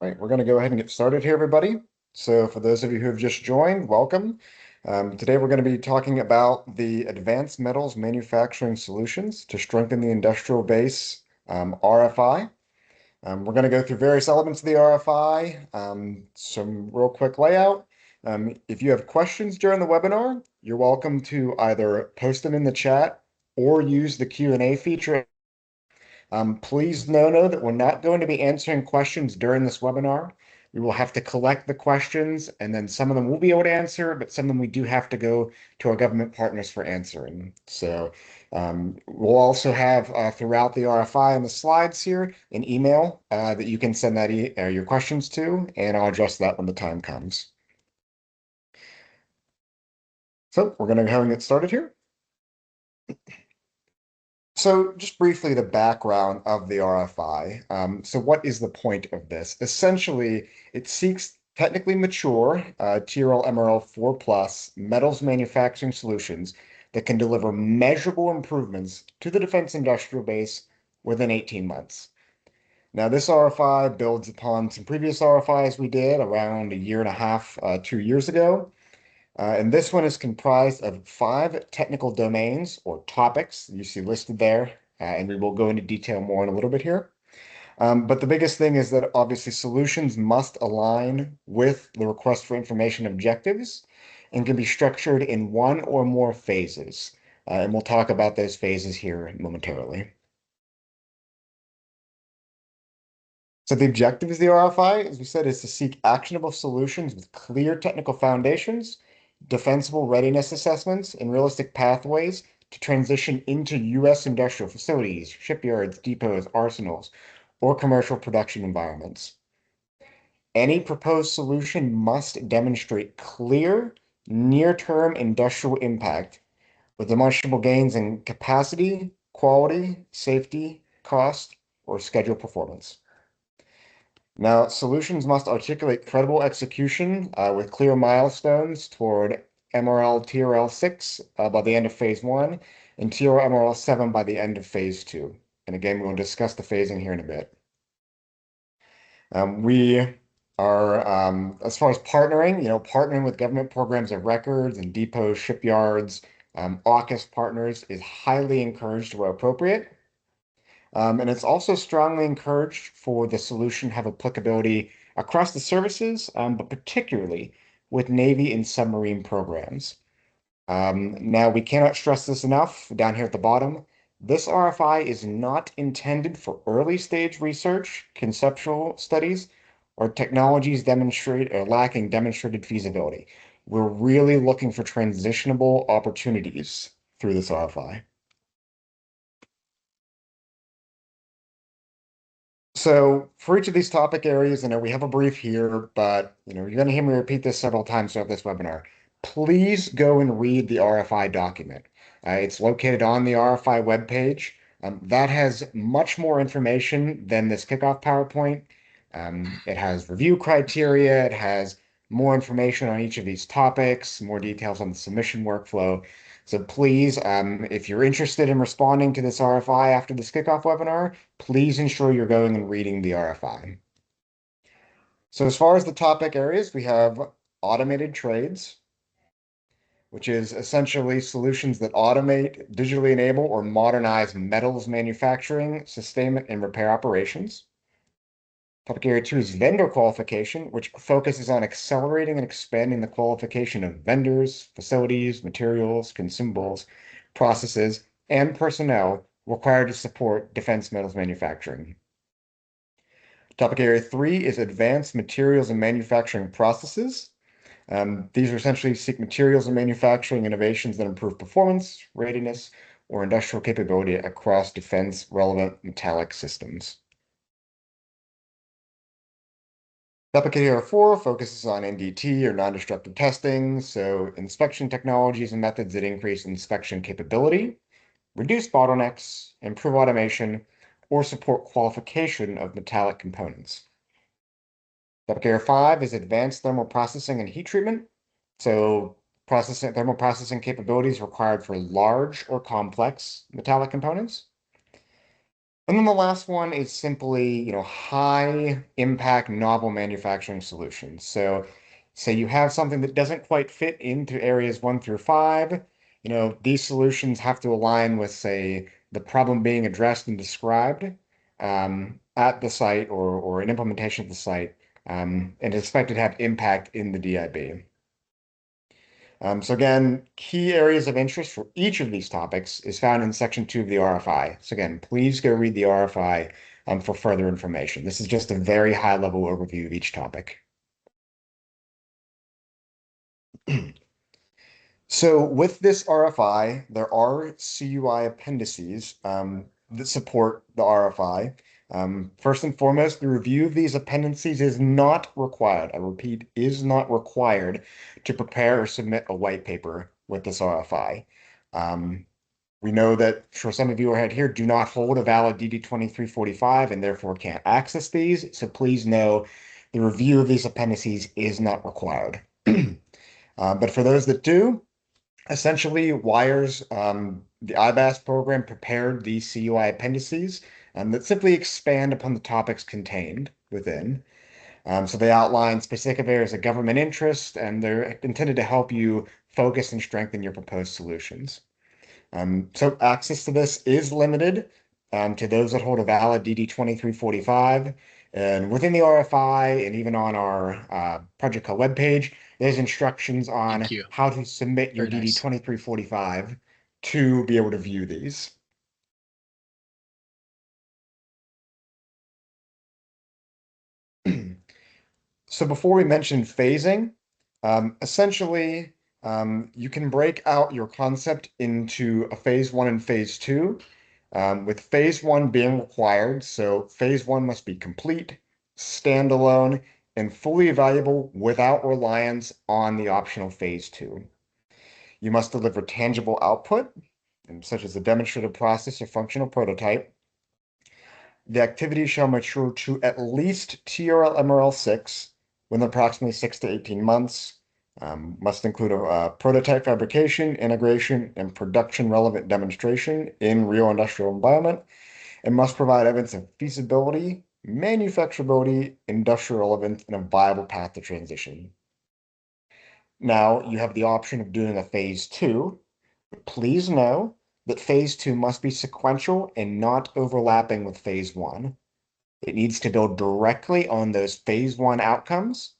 Right, we're going to go ahead and get started here, everybody. So for those of you who have just joined, welcome. Today we're going to be talking about the Advanced Metals Manufacturing Solutions to Strengthen the Industrial Base, RFI. We're going to go through various elements of the RFI, some real quick layout. If you have questions during the webinar, you're welcome to either post them in the chat or use the Q&A feature. Please know that we're not going to be answering questions during this webinar. We will have to collect the questions, and then some of them we'll be able to answer, but some of them we do have to go to our government partners for answering. So we'll also have throughout the RFI and the slides here an email that you can send that your questions to, and I'll address that when the time comes. So we're going to go ahead and get started here. So just briefly, the background of the RFI. So what is the point of this? Essentially, it seeks technically mature TRL MRL 4+ metals manufacturing solutions that can deliver measurable improvements to the defense industrial base within 18 months. Now, this RFI builds upon some previous RFIs we did around a year and a half, 2 years ago. And this one is comprised of 5 technical domains or topics you see listed there, and we will go into detail more in a little bit here. But the biggest thing is that obviously solutions must align with the request for information objectives and can be structured in one or more phases. And we'll talk about those phases here momentarily. So the objective of the RFI, as we said, is to seek actionable solutions with clear technical foundations, defensible readiness assessments, and realistic pathways to transition into U.S. industrial facilities, shipyards, depots, arsenals, or commercial production environments. Any proposed solution must demonstrate clear, near-term industrial impact with demonstrable gains in capacity, quality, safety, cost, or schedule performance. Now, solutions must articulate credible execution with clear milestones toward MRL TRL 6 by the end of phase 1 and TRL MRL 7 by the end of phase 2. And again, we'll discuss the phasing here in a bit. We are, as far as partnering, partnering with government programs of records and depots, shipyards, AUKUS partners is highly encouraged where appropriate. And it's also strongly encouraged for the solution to have applicability across the services, but particularly with Navy and submarine programs. Now, we cannot stress this enough down here at the bottom. This RFI is not intended for early stage research, conceptual studies, or technologies lacking demonstrated feasibility. We're really looking for transitionable opportunities through this RFI. So for each of these topic areas, we have a brief here, but you're going to hear me repeat this several times throughout this webinar. Please go and read the RFI document. It's located on the RFI webpage. That has much more information than this kickoff PowerPoint. It has review criteria. It has more information on each of these topics, more details on the submission workflow. So please, if you're interested in responding to this RFI after this kickoff webinar, please ensure you're going and reading the RFI. So as far as the topic areas, we have automated trades, which is essentially solutions that automate, digitally enable, or modernize metals manufacturing, sustainment, and repair operations. Topic area 2 is vendor qualification, which focuses on accelerating and expanding the qualification of vendors, facilities, materials, consumables, processes, and personnel required to support defense metals manufacturing. Topic area 3 is advanced materials and manufacturing processes. These are essentially seek materials and manufacturing innovations that improve performance, readiness, or industrial capability across defense relevant metallic systems. Topic area 4 focuses on NDT or non-destructive testing, so inspection technologies and methods that increase inspection capability, reduce bottlenecks, improve automation, or support qualification of metallic components. Topic area 5 is advanced thermal processing and heat treatment, so thermal processing capabilities required for large or complex metallic components. And then the last one is simply, high impact novel manufacturing solutions. So say you have something that doesn't quite fit into areas 1 through 5, these solutions have to align with, say, the problem being addressed and described at the site or an implementation at the site, and is expected to have impact in the DIB. So again, key areas of interest for each of these topics is found in section 2 of the RFI. So again, please go read the RFI for further information. This is just a very high-level overview of each topic. So with this RFI, there are CUI appendices that support the RFI. First and foremost, the review of these appendices is not required. I repeat, is not required to prepare or submit a white paper with this RFI. We know that for some of you who are here do not hold a valid DD 2345 and therefore can't access these. So please know the review of these appendices is not required. But for those that do, essentially, WIRE's the IBAS program prepared these CUI appendices that simply expand upon the topics contained within. So they outline specific areas of government interest, and they're intended to help you focus and strengthen your proposed solutions. So access to this is limited to those that hold a valid DD 2345. And within the RFI and even on our Project Co webpage, there's instructions on Thank you. how to submit your Very DD nice. 2345 to be able to view these. So before we mention phasing, essentially, you can break out your concept into a phase 1 and phase 2, with phase 1 being required. So phase 1 must be complete, standalone, and fully valuable without reliance on the optional phase 2. You must deliver tangible output, such as a demonstrated process or functional prototype. The activity shall mature to at least TRL MRL 6 within approximately 6 to 18 months. Must include a prototype fabrication, integration, and production relevant demonstration in real industrial environment, and must provide evidence of feasibility, manufacturability, industrial relevance, and a viable path to transition. Now you have the option of doing a phase 2. Please know that phase 2 must be sequential and not overlapping with phase 1. It needs to build directly on those phase 1 outcomes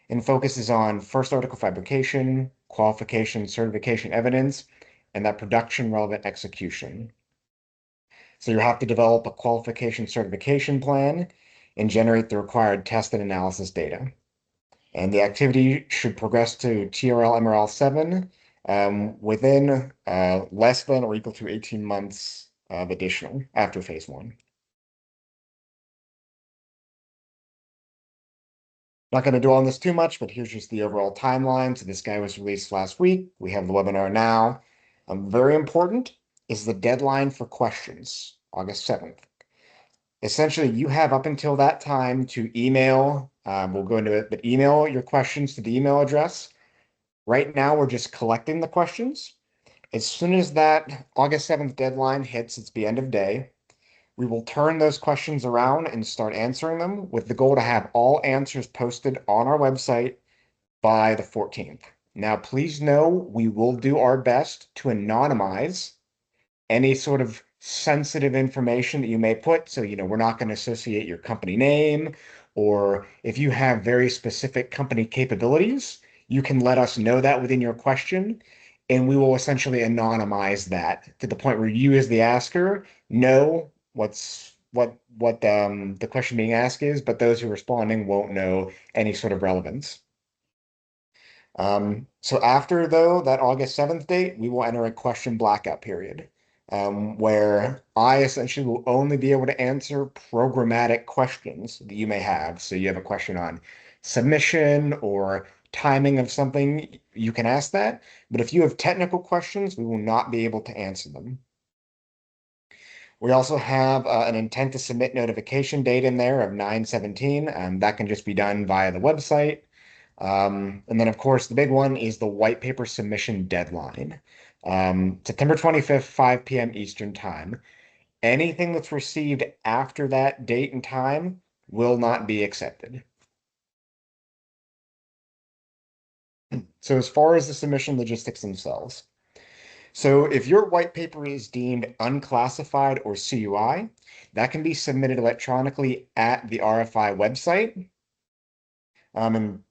and focuses on first article fabrication, qualification, certification evidence, and that production relevant execution. So you have to develop a qualification certification plan and generate the required test and analysis data. And the activity should progress to TRL MRL 7 within less than or equal to 18 months of additional after phase 1. Not going to dwell on this too much, but here's just the overall timeline. So this guy was released last week. We have the webinar now. Very important is the deadline for questions, August 7th. Essentially, you have up until that time to email. We'll go into it, but email your questions to the email address. Right now, we're just collecting the questions. As soon as that August 7th deadline hits, it's the end of day, we will turn those questions around and start answering them with the goal to have all answers posted on our website by the 14th. Now, please know we will do our best to anonymize any sort of sensitive information that you may put. So, we're not going to associate your company name, or if you have very specific company capabilities, you can let us know that within your question, and we will essentially anonymize that to the point where you, as the asker, know what the question being asked is, but those who are responding won't know any sort of relevance. So after, though, that August 7th date, we will enter a question blackout period, where I essentially will only be able to answer programmatic questions that you may have. So you have a question on submission or timing of something, you can ask that. But if you have technical questions, we will not be able to answer them. We also have an intent to submit notification date in there of 9/17. That can just be done via the website. And then, of course, the big one is the white paper submission deadline. September 25th, 5 p.m. Eastern Time. Anything that's received after that date and time will not be accepted. So as far as the submission logistics themselves, so if your white paper is deemed unclassified or CUI, that can be submitted electronically at the RFI website. And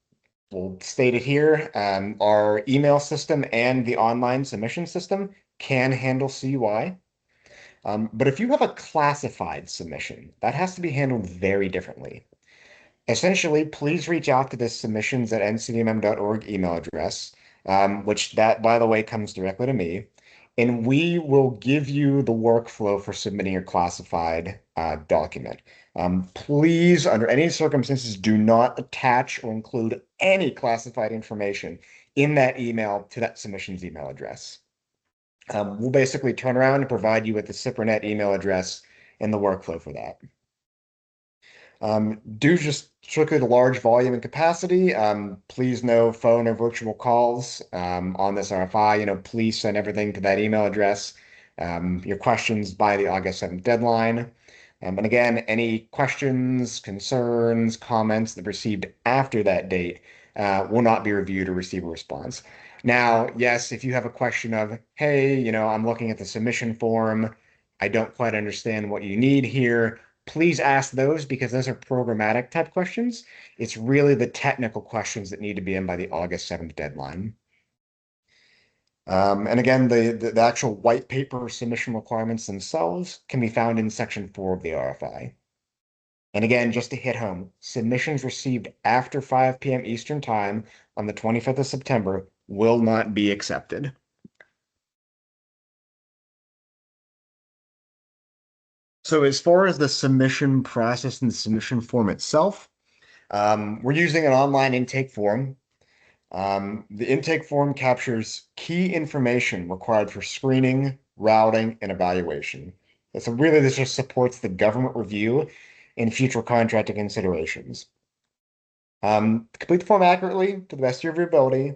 we'll state it here. Our email system and the online submission system can handle CUI. But if you have a classified submission, that has to be handled very differently. Essentially, please reach out to this submissions@ncdmm.org email address, which that, by the way, comes directly to me, and we will give you the workflow for submitting your classified document. Please, under any circumstances, do not attach or include any classified information in that email to that submissions email address. We'll basically turn around and provide you with the SIPRNet email address and the workflow for that. Due just strictly to large volume and capacity, please no phone or virtual calls on this RFI. Please send everything to that email address. Your questions by the August 7th deadline. And again, any questions, concerns, comments that received after that date will not be reviewed or receive a response. Now, yes, if you have a question of, hey, I'm looking at the submission form, I don't quite understand what you need here, please ask those because those are programmatic type questions. It's really the technical questions that need to be in by the August 7th deadline. And again, the actual white paper submission requirements themselves can be found in section 4 of the RFI. And again, just to hit home, submissions received after 5 p.m. Eastern Time on the 25th of September will not be accepted. So as far as the submission process and the submission form itself, we're using an online intake form. The intake form captures key information required for screening, routing, and evaluation. So really, this just supports the government review and future contracting considerations. Complete the form accurately to the best of your ability.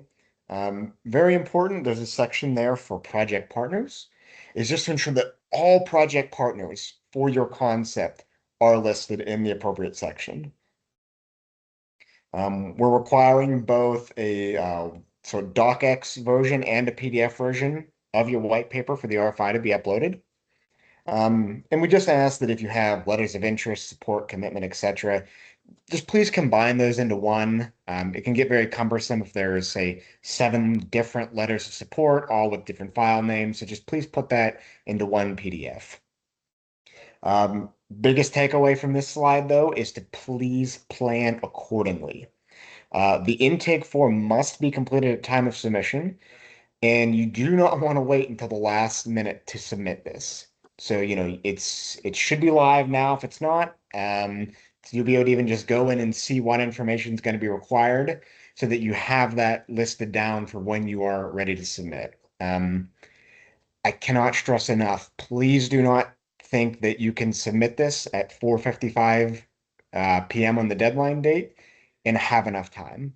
Very important, there's a section there for project partners. It's just to ensure that all project partners for your concept are listed in the appropriate section. We're requiring both a docx version and a PDF version of your white paper for the RFI to be uploaded. And we just ask that if you have letters of interest, support, commitment, etc., just please combine those into one. It can get very cumbersome if there's, say, 7 different letters of support, all with different file names. So just please put that into one PDF. Biggest takeaway from this slide, though, is to please plan accordingly. The intake form must be completed at time of submission, and you do not want to wait until the last minute to submit this. So, it should be live now if it's not. So you'll be able to even just go in and see what information is going to be required so that you have that listed down for when you are ready to submit. I cannot stress enough, please do not think that you can submit this at 4:55 p.m. on the deadline date and have enough time.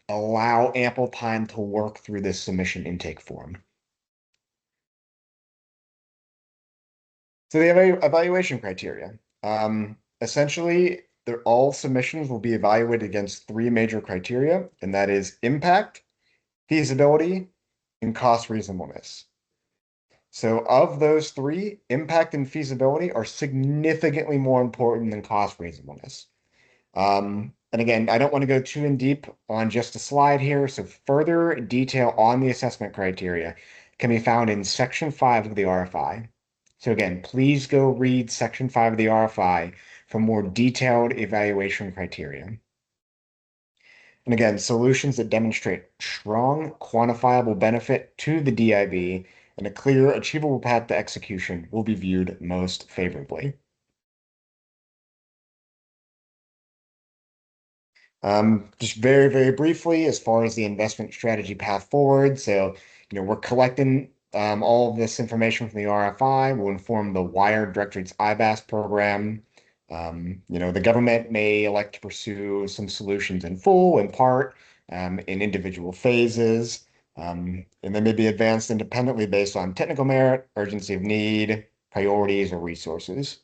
Allow ample time to work through this submission intake form. So the evaluation criteria. Essentially, all submissions will be evaluated against 3 major criteria, and that is impact, feasibility, and cost reasonableness. So of those 3, impact and feasibility are significantly more important than cost reasonableness. And again, I don't want to go too in deep on just a slide here, so further detail on the assessment criteria can be found in section 5 of the RFI. So again, please go read section 5 of the RFI for more detailed evaluation criteria. And again, solutions that demonstrate strong quantifiable benefit to the DIB and a clear, achievable path to execution will be viewed most favorably. Just very, very briefly, as far as the investment strategy path forward. So, we're collecting all of this information from the RFI. Will inform the Wired Directorate's IBAS program. The government may elect to pursue some solutions in full, in part, in individual phases. And they may be advanced independently based on technical merit, urgency of need, priorities, or resources.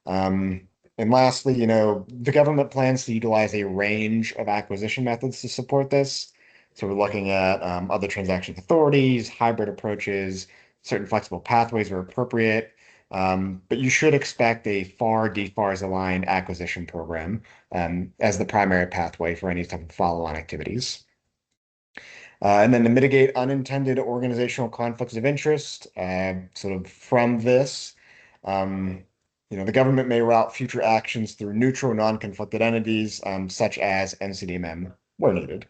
Um, and lastly, the government plans to utilize a range of acquisition methods to support this. So we're looking at other transaction authorities, hybrid approaches, certain flexible pathways are appropriate. But you should expect a FAR DFARS aligned acquisition program as the primary pathway for any type of follow-on activities. And then to mitigate unintended organizational conflicts of interest, sort of from this, um, the government may route future actions through neutral, non-conflicted entities, such as NCDMM, where needed.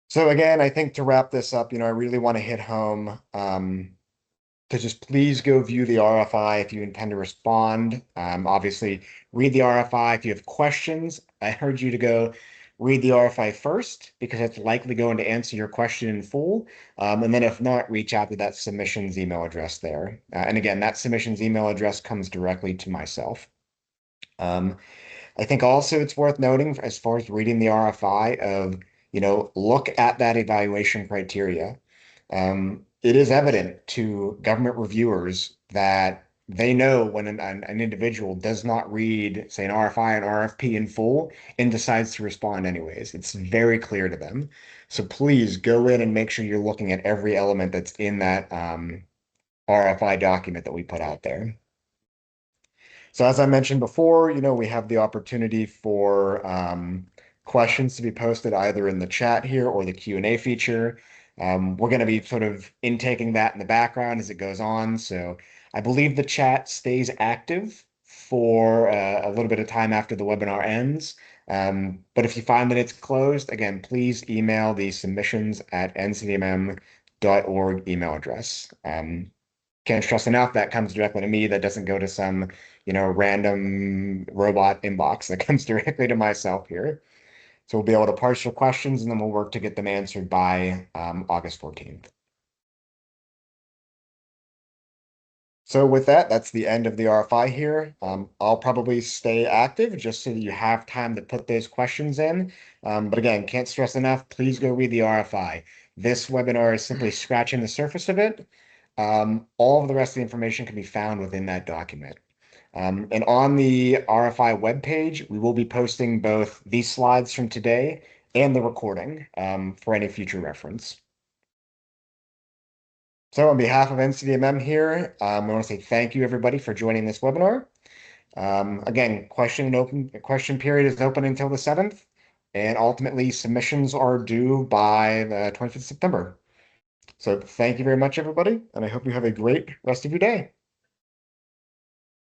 So again, I think to wrap this up, I really want to hit home. To just please go view the RFI if you intend to respond. Obviously, read the RFI. If you have questions, I urge you to go read the RFI first because it's likely going to answer your question in full. And then if not, reach out to that submissions email address there. And again, that submissions email address comes directly to myself. Um, I think also it's worth noting as far as reading the RFI of, look at that evaluation criteria. It is evident to government reviewers that they know when an individual does not read, say, an RFI and RFP in full and decides to respond anyways. It's very clear to them. So please go in and make sure you're looking at every element that's in that RFI document that we put out there. So as I mentioned before, we have the opportunity for questions to be posted either in the chat here or the Q&A feature. We're going to be sort of intaking that in the background as it goes on. So I believe the chat stays active for a little bit of time after the webinar ends. But if you find that it's closed, again, please email the submissions@ncdmm.org email address. Can't stress enough that comes directly to me. That doesn't go to some, random robot inbox. That comes directly to myself here. So we'll be able to parse your questions and then we'll work to get them answered by August 14th. So with that, that's the end of the RFI here. I'll probably stay active just so that you have time to put those questions in. But again, can't stress enough, please go read the RFI. This webinar is simply scratching the surface of it. All of the rest of the information can be found within that document. And on the RFI webpage, we will be posting both these slides from today and the recording for any future reference. So on behalf of NCDMM here, I want to say thank you everybody for joining this webinar. Again, question period is open until the 7th, and ultimately submissions are due by the 25th of September. So thank you very much, everybody, and I hope you have a great rest of your day.